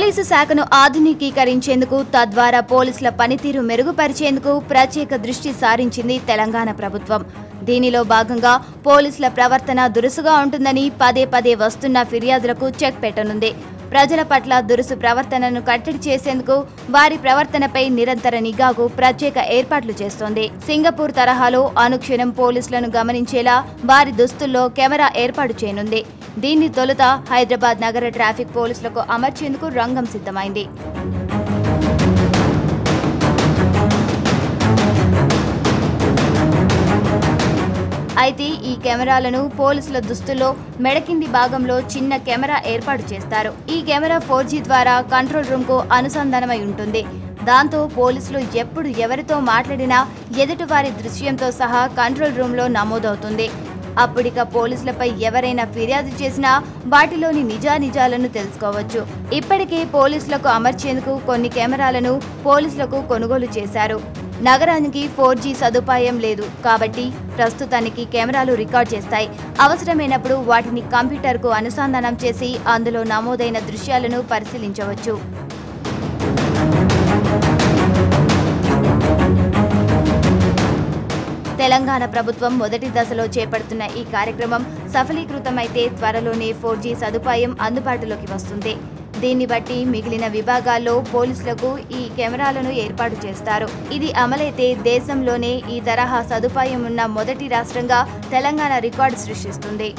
Police శాఖను ఆధునికీకరించేందుకు తద్వారా పోలీసుల పనితీరు మెరుగుపరిచేందుకు ప్రత్యేక దృష్టి సారించింది తెలంగాణ ప్రభుత్వం. దీనిలో భాగంగా పోలీసుల ప్రవర్తన దురుసుగా ఉంటుందని పదే పదే వస్తున్న ఫిర్యాదులకు చెక్ పెట్టనుంది. ప్రజల పట్ల దురుసు ప్రవర్తనను కట్టడి చేసేందుకు వారి ప్రవర్తనపై నిరంతర నిఘాకు ప్రత్యేక ఏర్పాట్లు చేస్తోంది. సింగపూర్ తరహాలో అనుక్షణం పోలీసులను గమనించేలా వారి దుస్తుల్లో కెమెరా ఏర్పాటు చేయనుంది. దీన్ని తొలుత హైదరాబాద్ నగర ట్రాఫిక్ పోలీసులకు అమర్చేందుకు రంగం సిద్ధమైంది. అయితే ఈ కెమెరాలను పోలీసుల దుస్తుల్లో మెడకింది భాగంలో చిన్న కెమెరా ఏర్పాటు చేస్తారు. ఈ కెమెరా 4G ద్వారా కంట్రోల్ రూమ్ కు అనుసంధానమై ఉంటుంది. దాంతో పోలీసులు ఎప్పుడు ఎవరితో మాట్లాడినా ఎదుటివారి దృశ్యంతో సహా కంట్రోల్ రూమ్ లో నమోదవుతుంది. అప్పుడిక పోలీసులపై ఎవరైనా ఫిర్యాదు చేసినా వాటిలోని నిజానిజాలను తెలుసుకోవచ్చు. ఇప్పటికే పోలీసులకు అమర్చేందుకు కొన్ని కెమెరాలను పోలీసులకు కొనుగోలు చేశారు. నగరానికి 4G సదుపాయం లేదు కాబట్టి ప్రస్తుతానికి కెమెరాలు రికార్డ్ చేస్తాయి. అవసరమైనప్పుడు వాటిని కంప్యూటర్కు అనుసంధానం చేసి అందులో నమోదైన దృశ్యాలను పరిశీలించవచ్చు. తెలంగాణ ప్రభుత్వం మొదటి దశలో చేపడుతున్న ఈ కార్యక్రమం సఫలీకృతమైతే త్వరలోనే 4G సదుపాయం అందుబాటులోకి వస్తుంది. దీన్ని బట్టి మిగిలిన విభాగాల్లో పోలీసులకు ఈ కెమెరాలను ఏర్పాటు చేస్తారు. ఇది అమలైతే దేశంలోనే ఈ తరహా సదుపాయం ఉన్న మొదటి రాష్ట్రంగా తెలంగాణ రికార్డు సృష్టిస్తుంది.